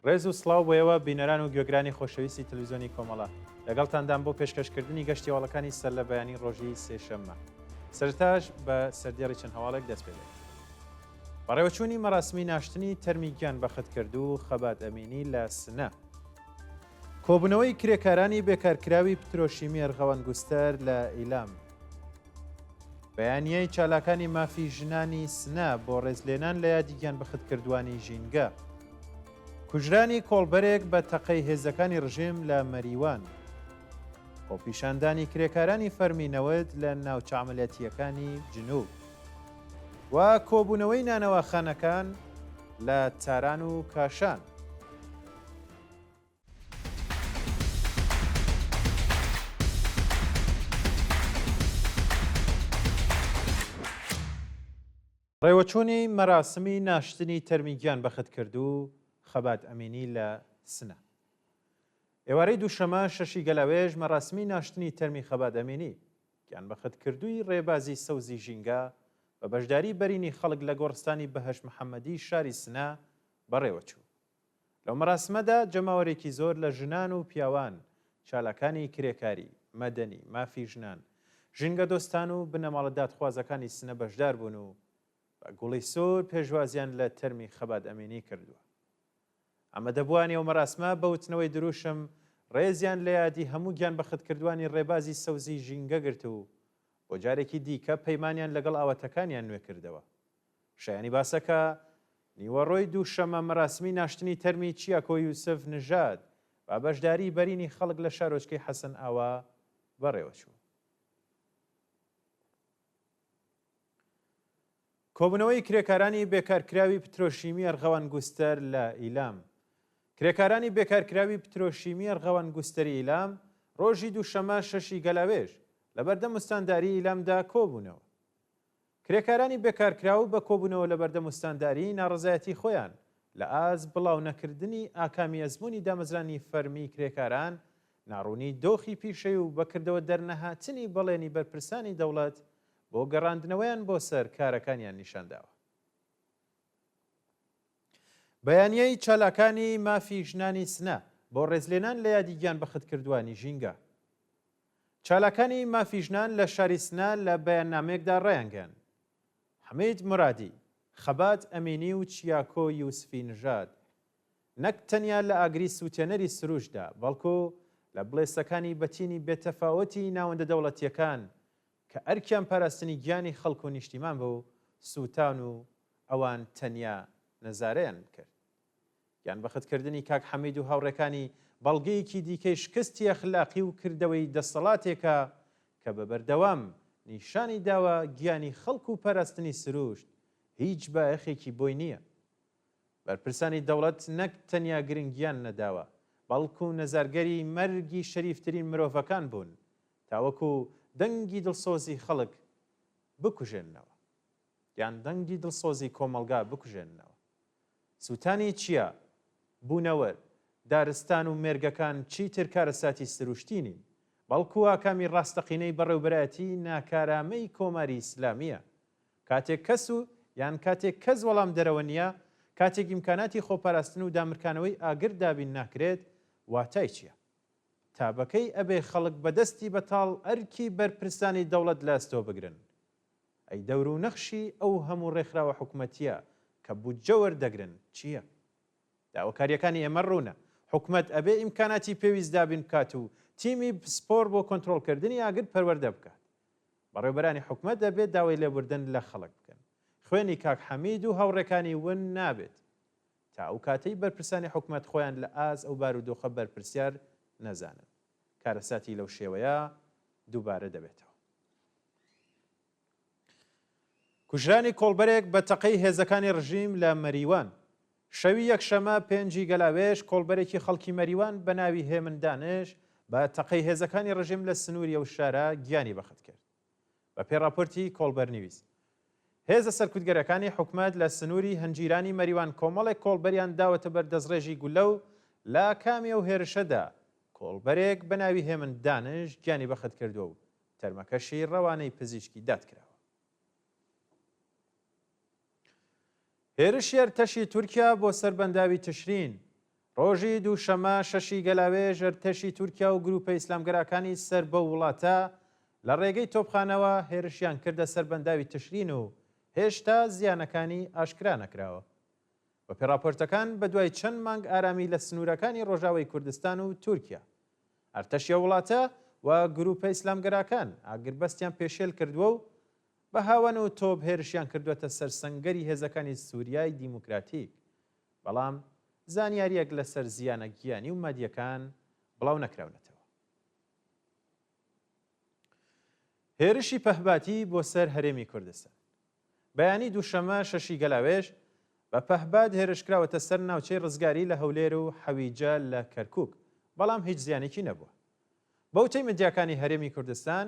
ڕێز و سڵاو بۆیەوە بینەران و گوێگرانی خۆشەویستی تەلەڤیزیۆنی کۆمەڵە لەگەڵتاندان بۆ پێشکەشکردنی گەشتیاوڵەکانی سەر لە بەیانی ڕۆژی سێشەممە. سەرتاش بە سەردێڕی چەند هەواڵێک دەست پێ دەکەین. بەڕێوەچوونی مەراسمی ناشتنی تەرمی گیان بەختکرد و خەبات ئەمینی لە سنە. کۆبوونەوەی کرێکارانی بێکارکراوی پترۆشیمی ئەرغەوەن گوستەر لە ئیلام. بەیانیەی چالاکانی مافی ژنانی سنە بۆ ڕێزلێنان لە یادی گیان بەختکردوانی ژینگە. کوژرانی کۆڵبەرێک بە تەقەی هێزەکانی ڕژیم لە مەریوان. خۆپیشاندانی کرێکارانی فەرمینەوەت لە ناوچە عەمەلیاتیەکانی جنوب. و کۆبوونەوەی نانەواخانەکان لە تاران و کاشان. ڕێوەچوونی مەراسمی ناشتنی تەرمی گیان بەختکرد و خەبات ئەمینی لە سنە. ئێوارەی دووشەمە شەشی گەلاوێژ مەراسمی ناشتنی تەرمی خەبات ئەمینی گیان بەختکردووی ڕێبازی سەوزی ژینگە بە بەشداری بەرینی خەڵک لە گۆڕستانی بەهەشت محەممەدی شاری سنە بەڕێوەچوو. لەو مەراسمەدا جەماوەرێکی زۆر لە ژنان و پیاوان، چالاکانی کرێکاری، مەدەنی، مافی ژنان، ژینگە دۆستان و بنەماڵە دادخوازەکانی سنە بەشدار بوون و بە گوڵی سۆر پێشوازیان لە تەرمی خەبات ئەمینی کردووە. ئەمە دەبوانی ئەو مەراسمە بەوتنەوەی دروشم ڕێزیان لە یادی هەموو گیان بەختکردوانی ڕێبازی سەوزی ژینگە گرت و بۆ جارێکی دیکە پەیمانیان لەگەڵ ئاوەتەکانیان نوێ کردەوە. شایانی باسەکە نیوەڕۆی دووشەمە مەراسمی ناشتنی تەرمی چیاکۆ یوسف نژاد و بەشداری بەرینی خەڵک لە شارۆچکەی حەسەن ئاوا بەڕێوەچوو. کۆبوونەوەی کرێکارانی بێکارکراوی پترۆشیمی ئەرغەوان گوستەر لە ئیلام. کرێکارانی بێکارکراوی پترۆشیمی ئەرغەوان گوستەری ئیلام ڕۆژی دووشەمە شەشی گەلاوێژ لە بەردەم وستانداری ئیلامدا کۆبوونەوە. کرێکارانی بێکارکراو بە کۆبوونەوە لە بەردەم وستانداری ناڕزایەتی خۆیان لە ئاز بڵاو نەکردنی ئاکامی ئەزموونی دامەزرانی فەرمی کرێکاران، ناڕوونی دۆخی پیشەی و بەکردەوە دەرنەهاتنی بەڵێنی بەرپرسانی دەوڵەت بۆ گەڕاندنەوەیان بۆ سەر کارەکانیان نیشانداوە. بەیانیەی چالاکانی مافی ژنانی سنە بۆ ڕێزلێنان لە یادی گیان بەختکردوانی ژینگە. چالاکانی مافی ژنان لە شاری سنە لە بەیاننامەیەکدا ڕایانگەن. حەمید مرادی، خەبات ئەمینی و چیاکۆ یوسفی نژاد نەک تەنیا لە ئاگری سوتێنەری سروشدا بەڵکو لە بڵێسەکانی بەتینی بێتەفاوەتی ناوەندە دەوڵەتیەکان کە ئەرکیان پاراستنی گیانی خەڵک و نیشتیمان بوو سووتان و ئەوان تەنیا نەزارەیان کرد. گیان بەختکردنی کاک حەمید و هاوڕێکانی بەڵگەیەکی دیکەی شکستی ئەخلاقی و کردەوەی دەسەڵاتێکە کە بە بەردەوام نیشانی داوە گیانی خەڵک و پاراستنی سروشت هیچ بایەخێکی بۆی نییە. بەرپرسانی دەوڵەت نەک تەنیا گرنگیان نەداوە بەڵکو نەزارگەری مەرگی شەریفترین مرۆڤەکان بوون تاوەکو دەنگی دڵسۆزی خەڵک بکوژێننەوە یان دەنگی دڵسۆزی کۆمەلگا بکوژێننەوە. سووتانی چییە؟ بوونەوە دارستان و مێرگەکان چیتر کارەساتی سروشتی نین بەڵکو ئاکامی ڕاستەقینەی بەڕێوبەرایەتی ناکارامەی کۆماری ئیسلامیە. کاتێک کەس و یان کاتێک کەس وەڵام دەرەوە نییە، کاتێک ئیمکاناتی خۆپاراستن و دامرکانەوەی ئاگر دابین ناکرێت، واتای چییە؟ تابەکەی ئەبێ خەڵک بەدەستی بەتاڵ ئەرکی بەرپرسانی دەوڵەت لاستەوە بگرن. ئەی دەور و نەخشی ئەو هەموو ڕێکخراوە حکوومەتیە کە بودجە وەردەگرن چییە؟ داواکاریەکانی ئێمە ڕوونە. حکوومەت ئەبێ ئیمکاناتی پێویست دابین بکات و تیمی سپۆر بۆ کۆنتڕۆڵکردنی ئاگر پەروەردە بکات. بەڕێوەبەرانی حکوومەت دەبێت داوای لێبوردن لە خەڵک بکەن. خوێنی کاک حەمید و هاوڕێکانی ون نابێت تا ئەو کاتەی بەرپرسانی حکوومەت خۆیان لە ئاز ئەو بارودۆخە بەرپرسیار نەزانن. کارەساتی لەو شێوەیە دووبارە دەبێتەوە. کوژرانی کۆڵبەرێک بە تەقەی هێزەکانی ڕژیم لە مەریوان. شەوی یەکشەمە پێنجی گەلاوێژ کۆڵبەرێکی خەڵکی مەریوان بە ناوی هێمن دانش بە تەقەی هێزەکانی ڕژیم لە سنووری ئەو شارە گیانی بەخت کرد. بە پێڕاپۆرتی کۆڵبەرنویس، هێزە سەرکوتگەرەکانی حکوومەت لە سنووری هەنجیرانی مەریوان کۆمەڵێک کۆڵبەریان داوەتە بەردەستڕێژی گولە و لە کامی ئەو هێرشەدا کۆڵبەرێک بە ناوی هێمن دانش گیانی بەخت کردووە و تەرمەکەشی ڕەوانەی پزیشکی دادکراوە. هێرشی ئەرتەشی تورکیا بۆ سەربەنداوی تشرین ڕۆژی دووشەمە شەشی گەلاوێژ ئەرتەشی تورکیا و گروپە ئیسلامگەرەکانی سەر بە وڵاتە لە ڕێگەی تۆپخانەوە هێرشیان کردە سەربەنداوی تشرین و هێشتا زیانەکانی ئاشکرا نەکراوە. بە پێڕاپۆرتەکان بە دوای چەند مانگ ئارامی لە سنوورەکانی ڕۆژاوای کوردستان و تورکیا ئەرتەشیە وڵاتە و گروپە ئیسلامگەرەکان ئاگربەستیان پێشێل کردووە و بە هاوان و تۆپ هێرشیان کردوێتە سەر سەنگەری هێزەکانی سووریای دیموکراتیک، بەڵام زانیاریەک لەسەر زیانە گیانی و مادیەکان بڵاو نەکراونەتەوە. هێرشی پەهباتی بۆ سەر هەرێمی کوردستان. بەیانی دووشەمە شەشی گەلاوێژ بە پەهباد هێرشکراوەتە سەر ناوچەی ڕزگاری لە هەولێر و حەویجە لە کەرکووک، بەڵام هیچ زیانێکی نەبووە. بەوتەی مدیاکانی هەرێمی کوردستان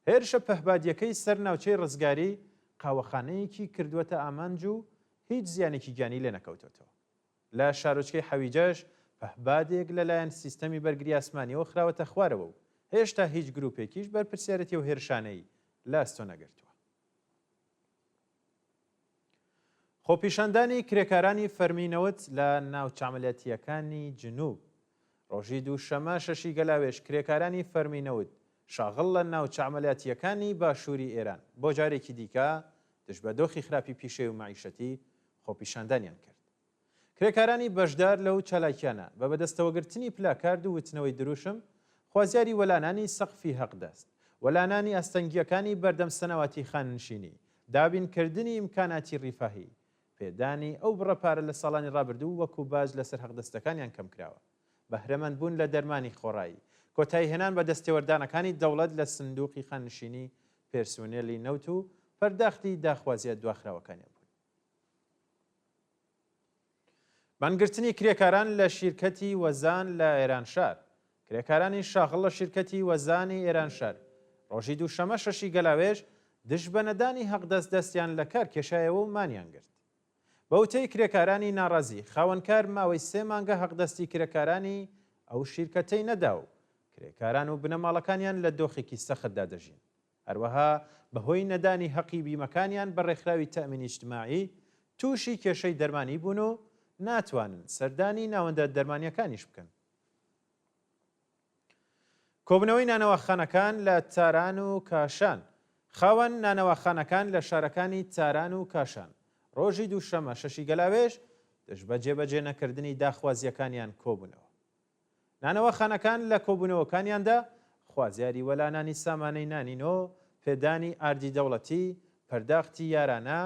هێرشە پەهبادیەکەی سەر ناوچەی ڕزگاری قاوەخانەیەکی کردووەتە ئامانج و هیچ زیانێکی گیانی لێ نەکەوتێتەوە. لە شارۆچکەی حەویجەش پەهبادێک لەلایەن سیستەمی بەرگری ئاسمانیەوە خراوەتە خوارەوە و هێشتا هیچ گروپێکیش بەرپرسیارەتی و هێرشانەی لاستۆ نەگرتووە. خۆپیشاندانی کرێکارانی فەرمینەوت لە ناوچەعمەلیاتیەکانی جنوب. ڕۆژی دووشەمە شەشی گەلاوێژ کرێکارانی فەرمینەوت شاغڵ لە ناوچەعمەلیاتیەکانی باشووری ئێران بۆ جارێکی دیکە دژ بە دۆخی خراپی پیشەی و مەعیشەتی خۆپیشاندانیان کرد. کرێکارانی بەشدار لەو چالاکیانە بە بەدەستەوەگرتنی پلاکارد و وتنەوەی دروشم خوازیاری وەلانانی سەقفی هەقدەست، وەلانانی ئەستەنگیەکانی بەردەم سەنەواتی خاننشینی، دابینکردنی ئیمکاناتی ڕیفاهی، پێدانی ئەو بڕەپارە لە ساڵانی ڕابردوو وەکو باز لەسەر هەقدەستەکانیان کەم کراوە، بەهرەمەند بوون لە دەرمانی خۆڕایی، کۆتایی هێنان بە دەستێوەردانەکانی دەوڵەت لە سندوقی خاننشینی پێرسونێلی نەوت و پەرداختی داخوازیە دواخراوەکانیان بوون. بانگرتنی کرێکاران لە شیرکەتی وەزان لە ئێرانشار. کرێکارانی شاغڵ لە شیرکەتی وەزانی ئێرانشار ڕۆژی دووشەمە شەشی گەلاوێژ دژ بە نەدانی هەقدەست دەستیان لە کار کێشایەوە و مانیان گرت. بەوتەی کرێکارانی ناڕازی خاوەنکار ماوەی 3 مانگە هەقدەستی کرێکارانی ئەو شیرکەتەی نەدا و کرێکاران و بنەماڵەکانیان لە دۆخێکی سەختدا دەژین. هەروەها بەهۆی نەدانی حەقی بیمەکانیان بە ڕێکخراوی تەئمینی اجتماعی تووشی کێشەی دەرمانی بوون و ناتوانن سەردانی ناوەندە دەرمانیەکانیش بکەن. کۆبنەوەی نانەواخانەکان لە تاران و کاشان. خاوەن نانەواخانەکان لە شارەکانی تاران و کاشان ڕۆژی دووشەمە شەشی گەلاوێژ دژ بە جێبەجێ نەکردنی داخوازیەکانیان کۆبوونەوە. نانەواخانەکان لە کۆبوونەوەکانیاندا خوازیاری وەلانانی سامانەی نانینۆ، پێدانی ئاردی دەوڵەتی، پەرداختی یارانە،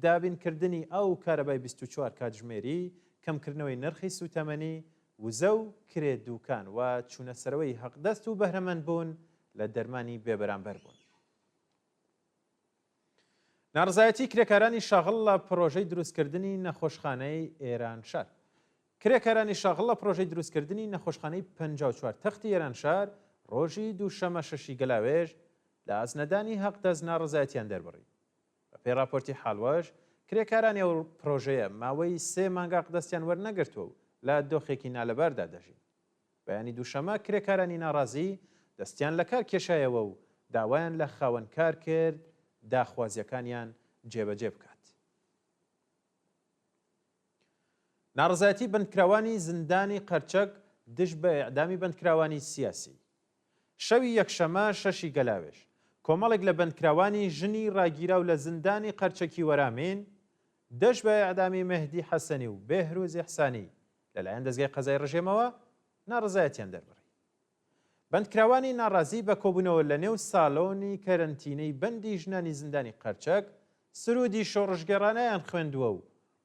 دابینکردنی ئەو کارەبای 24 کاتژمێری، کەمکردنەوەی نرخی سوتەمەنی، وزە و کرێ دووکان و چوونەسەرەوەی هەقدەست و بەهرەمەند بوون لە دەرمانی بێبەرامبەر بوون. ناڕزایەتی کرێکارانی شاغڵ لە پرۆژەی دروستکردنی نەخۆشخانەی ئێرانشار. کرێکارانی شاغڵ لە پرۆژەی دروستکردنی نەخۆشخانەی 54 تەختی ئێرانشار ڕۆژی دووشەمە شەشی گەلاوێژ لە ئازنەدانی هەقدەست ناڕزایەتیان دەربڕی. بە پێی راپۆرتی حاڵوەش کرێکارانی ئەو پرۆژەیە ماوەی 3 مانگە هەقدەستیان وەرنەگرتووە و لە دۆخێکی نالەباردا دەژین. بەیانی دووشەمە کرێکارانی ناڕازی دەستیان لە کار کێشایەوە و داوایان لە خاوەنکار کرد داخوازیەکانیان جێبەجێ بکات. ناڕزایەتی بەندکراوانی زیندانی قەرچەک دژ بە ئیعدامی بەندکراوانی سیاسی. شەوی یەکشەمە شەشی گەلاوێژ کۆمەڵێک لە بەندکراوانی ژنی ڕاگیراو لە زیندانی قەرچەکی وەرامین دەش بە ئیعدامی مەهدی حەسەنی و بێهروز ئیحسانی لەلایەن دەزگای قەزای ڕژێمەوە ناڕزایەتیان دەربڕی. بەندکراوانی ناڕازی بە کۆبوونەوە لە نێو ساڵۆنی کەرەنتینەی بەندی ژنانی زیندانی قەرچەک سرودی شۆڕژگەڕانەیان خوێندووە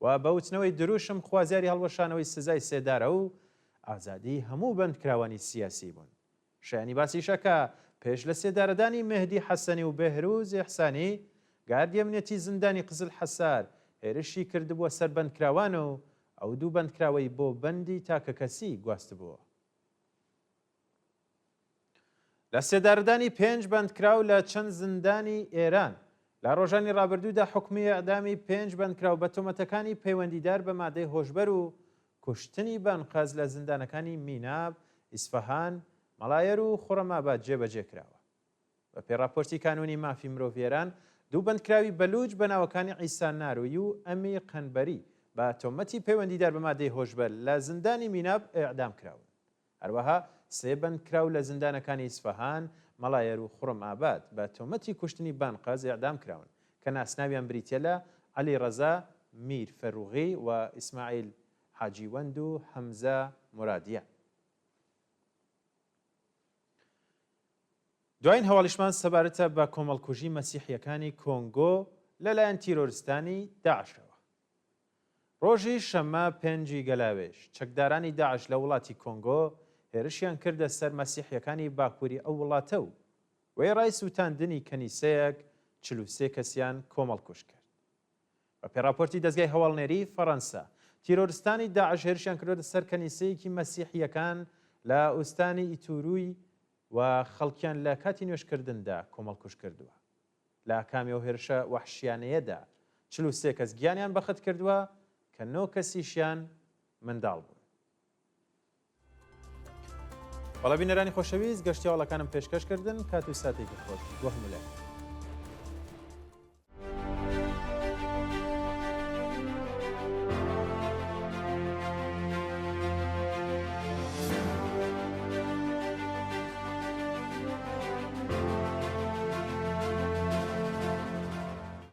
و بەوتنەوەی دروشم خوازیاری هەڵوەشانەوەی سزای سێدارە و ئازادی هەموو بەندکراوانی سیاسی بوون. شایانی باسیشەکە پێش لە سێدارەدانی مەهدی حەسەنی و بێهروز ئیحسانی گاردی ئەمنیەتی زیندانی قزل حەسار هێرشی کردبووە سەر بەندکراوان و ئەو دوو بەندکراوەی بۆ بەندی تاکە کەسی گواستبووە. لە سێدارەدانی 5 بەندکراو لە چەند زیندانی ئێران لە ڕۆژانی ڕابردوودا حکمی ئیعدامی 5 بەندکراو بە تۆمەتەکانی پەیوەندیدار بە مادەی هۆشبەر و کوشتنی بەنقەز لە زیندانەکانی میناب، ئیسفەهان، مەڵایر و خوڕەماباد جێبەجێ کراوە. بە پێی راپۆرتی کانونی مافی مرۆڤ ئێران دوو بەندکراوی بەلوچ بە ناوەکانی عیسا ناروی و ئەمی قەنبەری بە تۆمەتی پەیوەندیدار بە مادەی هۆشبەر لە زیندانی میناب ئێعدام کراون. هەروەها سێ بەندکراو لە زیندانەکانی ئیسفەهان، مەڵایر و خوڕم ئاباد بە تۆمەتی کوشتنی بانقەز ئێعدام کراون کە ناسناویان بریتیە لە عەلی ڕەزا میر فەروغی و ئیسماعیل حاجیوەند و حەمزە مورادیە. دوایین هەواڵیشمان سەبارەتە بە کۆمەڵکوژی مەسیحیەکانی کۆنگۆ لەلایەن تیرۆریستانی داعشەوە. ڕۆژی شەمە 5 گەلاوێژ چەکدارانی داعش لە وڵاتی کۆنگۆ هێرشیان کردە سەر مەسیحیەکانی باکووری ئەو وڵاتە و وێ ڕای سووتاندنی کەنیسەیەک 43 کەسیان کۆمەڵکوژ کرد. بە پێڕاپۆرتی دەستگای هەواڵنێری فەڕەنسا، تیرۆریستانی داعش هێرشیان کردوە سەر کەنیسەیەکی مەسیحیەکان لە ئوستانی ئیتوروی و خەڵکیان لە کاتی نوێشکردندا کۆمەڵکوژ کردووە. لە کامیەوە هێرشە وەحشیانەیەدا 43 کەس گیانیان بەخت کردووە کە 9 کەسیشیان منداڵ بوون. بەڵێ بینەرانی خۆشەویست، گەشتیاوەڵەکانم پێشکەشکردن کات و ساتێکی خۆش بۆ هەموو لای.